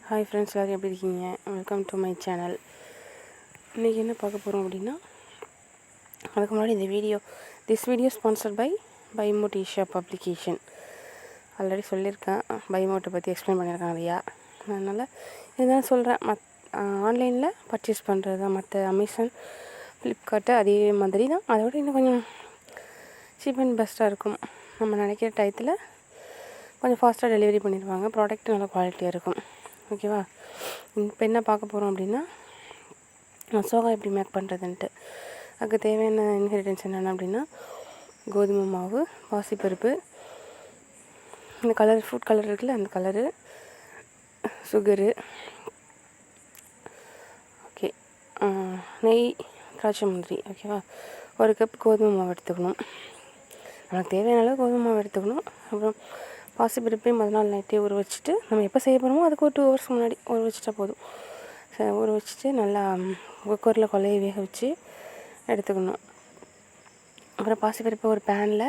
Hi friends, எல்லோரும் எப்படி இருக்கீங்க? Welcome to my channel. இன்றைக்கி என்ன பார்க்க போகிறோம் அப்படின்னா, அதுக்கு முன்னாடி திஸ் வீடியோ ஸ்பான்சர்ட் பை மோட் ஈஷா பப்ளிகேஷன். ஆல்ரெடி சொல்லியிருக்கேன், பைமோட்டை பற்றி எக்ஸ்பிளைன் பண்ணியிருக்கேன் நிறையா. அதனால் இதுதான் சொல்கிறேன். ஆன்லைனில் பர்ச்சேஸ் பண்ணுறது தான் மற்ற அமேசான், ஃப்ளிப்கார்ட்டு அதே மாதிரி தான். அதோட இன்னும் கொஞ்சம் சீப் அண்ட் பெஸ்ட்டாக இருக்கும். நம்ம நினைக்கிற டயத்தில் கொஞ்சம் ஃபாஸ்ட்டாக டெலிவரி பண்ணிடுவாங்க. ப்ராடக்ட் நல்லா குவாலிட்டியாக இருக்கும். ஓகேவா? இப்போ என்ன பார்க்க போகிறோம் அப்படின்னா, அசோகா எப்படி மேக் பண்ணுறதுன்ட்டு. அதுக்கு தேவையான இன்க்ரீடியன்ஸ் என்னென்ன அப்படின்னா, கோதுமை மாவு, பாசிப்பருப்பு, இந்த கலர் ஃபுட் கலர் இருக்குல்ல அந்த கலரு, சுகரு, ஓகே, நெய், திராட்சை முந்திரி. ஓகேவா? ஒரு கப் கோதுமை மாவு எடுத்துக்கணும். நமக்கு தேவையான அளவு கோதுமை மாவு எடுத்துக்கணும். அப்புறம் பாசிப்பருப்பையும் முதல் நாள் நைட்டே ஊற வச்சுட்டு, நம்ம எப்போ செய்ய போகிறோமோ அதுக்கு ஒரு 2 hours முன்னாடி ஊற வச்சுட்டா போதும். ஊற வச்சுட்டு நல்லா குக்கரில் கொலையை வேக வச்சு எடுத்துக்கணும். அப்புறம் பாசிப்பருப்பை ஒரு பேனில்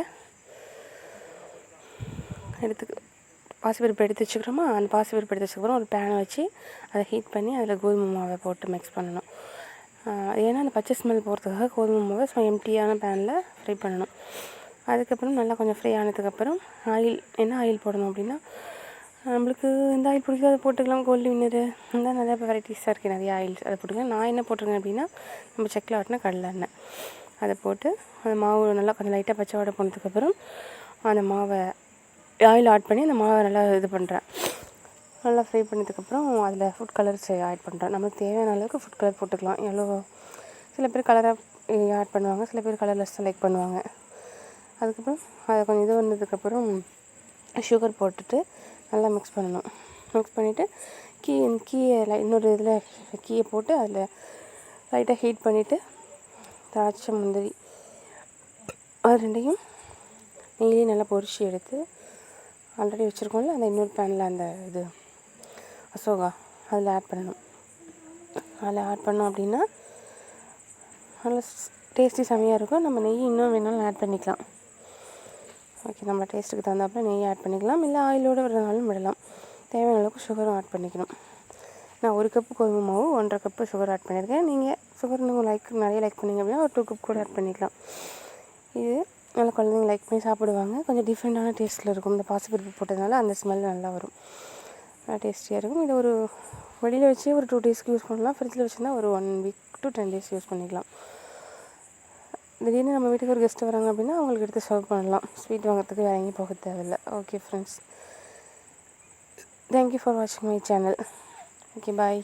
பாசிப்பருப்பு எடுத்து வச்சுக்கிறோமா, அந்த பாசிப்பருப்பு எடுத்து வச்சுக்கிறோம். ஒரு பேனை வச்சு அதை ஹீட் பண்ணி அதில் கோதுமை மாவை போட்டு மிக்ஸ் பண்ணணும். ஏன்னா அந்த பச்சை ஸ்மெல் போகிறதுக்காக கோதுமை மாவை எம்டியான பேனில் ஃப்ரை பண்ணணும். அதுக்கப்புறம் நல்லா கொஞ்சம் ஃப்ரை ஆனதுக்கப்புறம் என்ன ஆயில் போடணும் அப்படின்னா, நம்மளுக்கு எந்த ஆயில் பிடிக்குதோ அதை போட்டுக்கலாம். கோல்டு வின்னரு இந்த நிறையா வெரைட்டிஸாக இருக்குது, நிறையா ஆயில்ஸ் அதை போட்டுக்கலாம். நான் என்ன போட்டிருக்கேன் அப்படின்னா, நம்ம செக்கில் ஆட்டினா கடலை எண்ணெய் அதை போட்டு அந்த மாவு நல்லா கொஞ்சம் லைட்டாக பச்சை வாடை போனதுக்கப்புறம் அந்த மாவை ஆயில் ஆட் பண்ணி அந்த மாவை நல்லா இது பண்ணுறேன். நல்லா ஃப்ரை பண்ணதுக்கப்புறம் அதில் ஃபுட் கலர்ஸ் ஆட் பண்ணுறேன். நம்மளுக்கு தேவையான அளவுக்கு ஃபுட் கலர் போட்டுக்கலாம். சில பேர் கலராக ஆட் பண்ணுவாங்க, சில பேர் கலர்லெஸ் செலக்ட் பண்ணுவாங்க. அதுக்கப்புறம் அதை கொஞ்சம் இது வந்ததுக்கப்புறம் சுகர் போட்டுட்டு நல்லா மிக்ஸ் பண்ணணும். மிக்ஸ் பண்ணிவிட்டு இன்னொரு இதில் கீயை போட்டு அதில் லைட்டாக ஹீட் பண்ணிவிட்டு திராட்சை முந்திரி அது ரெண்டையும் நெய்லேயும் நல்லா பொரிச்சு எடுத்து ஆல்ரெடி வச்சுருக்கோம்ல அந்த இன்னொரு பேனில் அந்த இது அசோகா அதில் ஆட் பண்ணணும். அதில் ஆட் பண்ணோம் அப்படின்னா நல்லா டேஸ்டி செமையாக இருக்கும். நம்ம நெய் இன்னும் வேணாலும் ஆட் பண்ணிக்கலாம். ஓகே, நம்ம டேஸ்ட்டுக்கு தகுந்தாப்பில் நெய் ஆட் பண்ணிக்கலாம், இல்லை ஆயிலோடு விடுறதுனாலும் விடலாம். தேவையான அளவுக்கு சுகரும் ஆட் பண்ணிக்கணும். நான் 1 கப்பு கோதுமை மாவு 1.5 கப்பு சுகர் ஆட் பண்ணியிருக்கேன். நீங்கள் சுகர் இன்னும் நிறைய லைக் பண்ணிங்க அப்படின்னா ஒரு 2 கப் கூட ஆட் பண்ணிக்கலாம். இது நல்லா குழந்தைங்க லைக் பண்ணி சாப்பிடுவாங்க. கொஞ்சம் டிஃப்ரெண்ட்டான டேஸ்ட்டில் இருக்கும். இந்த பாசிப்பருப்பு போட்டதுனால அந்த ஸ்மெல் நல்லா வரும், டேஸ்டியாக இருக்கும். இதை ஒரு வெளியில் வச்சு ஒரு 2 daysக்கு யூஸ் பண்ணலாம். ஃப்ரிட்ஜில் வச்சுருந்தா ஒரு 1 week to 10 days யூஸ் பண்ணிக்கலாம். திடீர்னு நம்ம வீட்டுக்கு ஒரு கெஸ்ட்டு வராங்க அப்படின்னா அவங்களுக்கு எடுத்து சர்வ் பண்ணலாம். ஸ்வீட் வாங்குறதுக்கு வேறு எங்கேயும் போக தேவையில்லை. ஓகே ஃப்ரெண்ட்ஸ், தேங்க்யூ ஃபார் வாட்சிங் மை சேனல். Okay, bye.